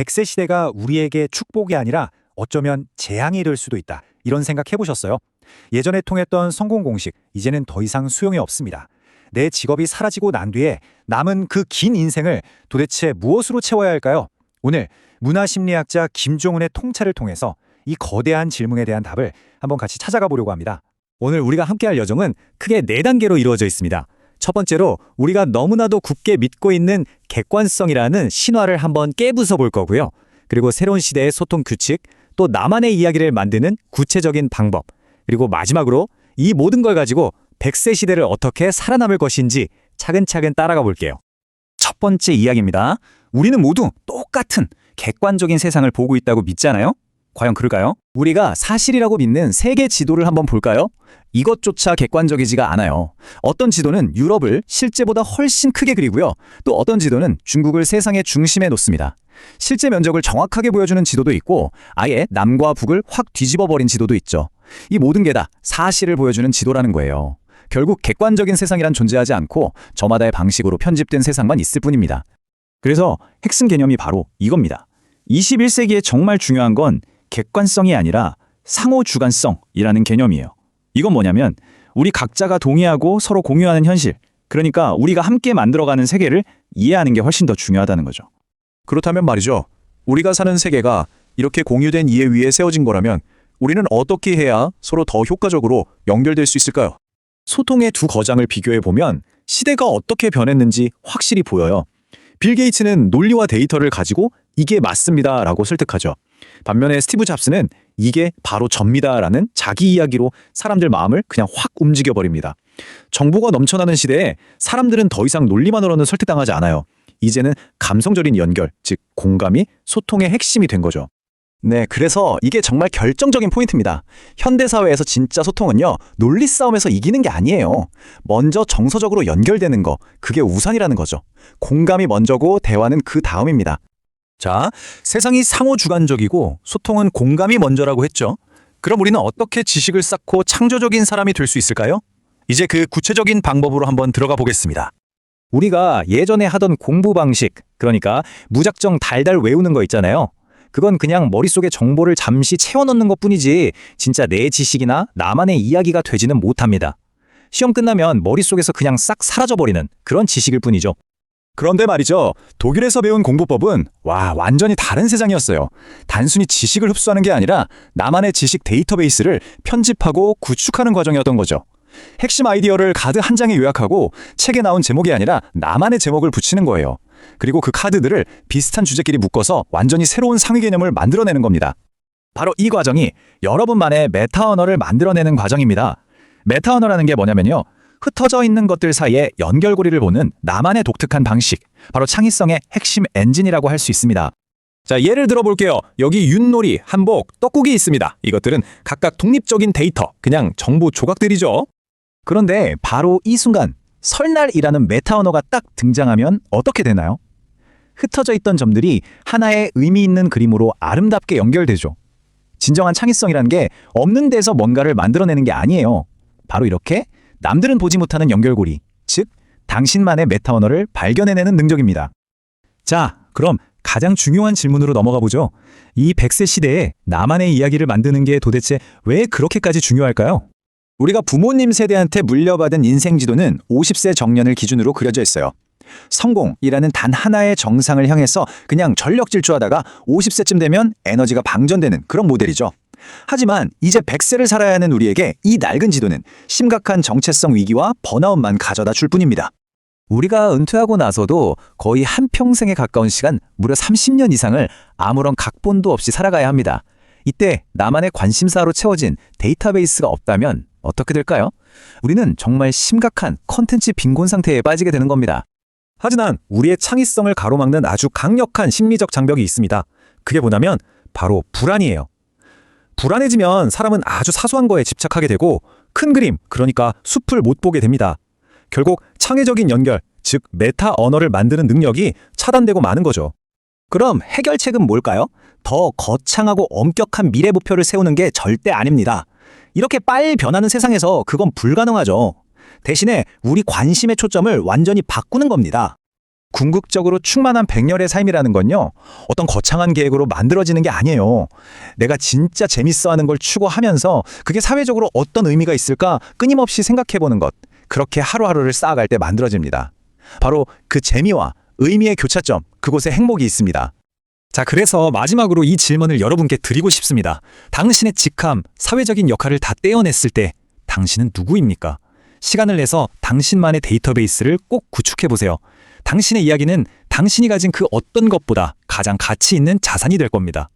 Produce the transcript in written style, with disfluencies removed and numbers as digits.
100세 시대가 우리에게 축복이 아니라 어쩌면 재앙이 될 수도 있다. 이런 생각 해보셨어요? 예전에 통했던 성공 공식, 이제는 더 이상 소용이 없습니다. 내 직업이 사라지고 난 뒤에 남은 그 긴 인생을 도대체 무엇으로 채워야 할까요? 오늘 문화심리학자 김종훈의 통찰을 통해서 이 거대한 질문에 대한 답을 한번 같이 찾아가 보려고 합니다. 오늘 우리가 함께할 여정은 크게 4단계로 이루어져 있습니다. 첫 번째로 우리가 너무나도 굳게 믿고 있는 객관성이라는 신화를 한번 깨부숴 볼 거고요. 그리고 새로운 시대의 소통 규칙, 또 나만의 이야기를 만드는 구체적인 방법, 그리고 마지막으로 이 모든 걸 가지고 100세 시대를 어떻게 살아남을 것인지 차근차근 따라가 볼게요. 첫 번째 이야기입니다. 우리는 모두 똑같은 객관적인 세상을 보고 있다고 믿잖아요? 과연 그럴까요? 우리가 사실이라고 믿는 세계 지도를 한번 볼까요? 이것조차 객관적이지가 않아요. 어떤 지도는 유럽을 실제보다 훨씬 크게 그리고요. 또 어떤 지도는 중국을 세상의 중심에 놓습니다. 실제 면적을 정확하게 보여주는 지도도 있고 아예 남과 북을 확 뒤집어버린 지도도 있죠. 이 모든 게 다 사실을 보여주는 지도라는 거예요. 결국 객관적인 세상이란 존재하지 않고 저마다의 방식으로 편집된 세상만 있을 뿐입니다. 그래서 핵심 개념이 바로 이겁니다. 21세기에 정말 중요한 건 객관성이 아니라 상호주관성이라는 개념이에요. 이건 뭐냐면 우리 각자가 동의하고 서로 공유하는 현실, 그러니까 우리가 함께 만들어가는 세계를 이해하는 게 훨씬 더 중요하다는 거죠. 그렇다면 말이죠. 우리가 사는 세계가 이렇게 공유된 이해 위에 세워진 거라면 우리는 어떻게 해야 서로 더 효과적으로 연결될 수 있을까요? 소통의 두 거장을 비교해보면 시대가 어떻게 변했는지 확실히 보여요. 빌 게이츠는 논리와 데이터를 가지고 이게 맞습니다 라고 설득하죠. 반면에 스티브 잡스는 이게 바로 접니다라는 자기 이야기로 사람들 마음을 그냥 확 움직여버립니다. 정보가 넘쳐나는 시대에 사람들은 더 이상 논리만으로는 설득당하지 않아요. 이제는 감성적인 연결, 즉 공감이 소통의 핵심이 된 거죠. 네, 그래서 이게 정말 결정적인 포인트입니다. 현대사회에서 진짜 소통은요, 논리 싸움에서 이기는 게 아니에요. 먼저 정서적으로 연결되는 거, 그게 우선이라는 거죠. 공감이 먼저고 대화는 그 다음입니다. 자, 세상이 상호주관적이고 소통은 공감이 먼저라고 했죠. 그럼 우리는 어떻게 지식을 쌓고 창조적인 사람이 될 수 있을까요? 이제 그 구체적인 방법으로 한번 들어가 보겠습니다. 우리가 예전에 하던 공부 방식, 그러니까 무작정 달달 외우는 거 있잖아요. 그건 그냥 머릿속에 정보를 잠시 채워넣는 것뿐이지 진짜 내 지식이나 나만의 이야기가 되지는 못합니다. 시험 끝나면 머릿속에서 그냥 싹 사라져버리는 그런 지식일 뿐이죠. 그런데 말이죠. 독일에서 배운 공부법은 완전히 다른 세상이었어요. 단순히 지식을 흡수하는 게 아니라 나만의 지식 데이터베이스를 편집하고 구축하는 과정이었던 거죠. 핵심 아이디어를 카드 한 장에 요약하고 책에 나온 제목이 아니라 나만의 제목을 붙이는 거예요. 그리고 그 카드들을 비슷한 주제끼리 묶어서 완전히 새로운 상위 개념을 만들어내는 겁니다. 바로 이 과정이 여러분만의 메타 언어를 만들어내는 과정입니다. 메타 언어라는 게 뭐냐면요. 흩어져 있는 것들 사이에 연결고리를 보는 나만의 독특한 방식, 바로 창의성의 핵심 엔진이라고 할 수 있습니다. 자, 예를 들어 볼게요. 여기 윷놀이, 한복, 떡국이 있습니다. 이것들은 각각 독립적인 데이터, 그냥 정보 조각들이죠. 그런데 바로 이 순간 설날이라는 메타 언어가 딱 등장하면 어떻게 되나요? 흩어져 있던 점들이 하나의 의미 있는 그림으로 아름답게 연결되죠. 진정한 창의성이라는 게 없는 데서 뭔가를 만들어내는 게 아니에요. 바로 이렇게 남들은 보지 못하는 연결고리, 즉 당신만의 메타 언어를 발견해내는 능력입니다. 자, 그럼 가장 중요한 질문으로 넘어가 보죠. 이 100세 시대에 나만의 이야기를 만드는 게 도대체 왜 그렇게까지 중요할까요? 우리가 부모님 세대한테 물려받은 인생 지도는 50세 정년을 기준으로 그려져 있어요. 성공이라는 단 하나의 정상을 향해서 그냥 전력 질주하다가 50세쯤 되면 에너지가 방전되는 그런 모델이죠. 하지만 이제 100세를 살아야 하는 우리에게 이 낡은 지도는 심각한 정체성 위기와 번아웃만 가져다 줄 뿐입니다. 우리가 은퇴하고 나서도 거의 한평생에 가까운 시간, 무려 30년 이상을 아무런 각본도 없이 살아가야 합니다. 이때 나만의 관심사로 채워진 데이터베이스가 없다면 어떻게 될까요? 우리는 정말 심각한 컨텐츠 빈곤 상태에 빠지게 되는 겁니다. 하지만 우리의 창의성을 가로막는 아주 강력한 심리적 장벽이 있습니다. 그게 뭐냐면 바로 불안이에요. 불안해지면 사람은 아주 사소한 거에 집착하게 되고 큰 그림, 그러니까 숲을 못 보게 됩니다. 결국 창의적인 연결, 즉 메타 언어를 만드는 능력이 차단되고 마는 거죠. 그럼 해결책은 뭘까요? 더 거창하고 엄격한 미래 목표를 세우는 게 절대 아닙니다. 이렇게 빨리 변하는 세상에서 그건 불가능하죠. 대신에 우리 관심의 초점을 완전히 바꾸는 겁니다. 궁극적으로 충만한 백년의 삶이라는 건요, 어떤 거창한 계획으로 만들어지는 게 아니에요. 내가 진짜 재밌어하는 걸 추구하면서 그게 사회적으로 어떤 의미가 있을까 끊임없이 생각해보는 것, 그렇게 하루하루를 쌓아갈 때 만들어집니다. 바로 그 재미와 의미의 교차점, 그곳에 행복이 있습니다. 자, 그래서 마지막으로 이 질문을 여러분께 드리고 싶습니다. 당신의 직함, 사회적인 역할을 다 떼어냈을 때 당신은 누구입니까? 시간을 내서 당신만의 데이터베이스를 꼭 구축해보세요. 당신의 이야기는 당신이 가진 그 어떤 것보다 가장 가치 있는 자산이 될 겁니다.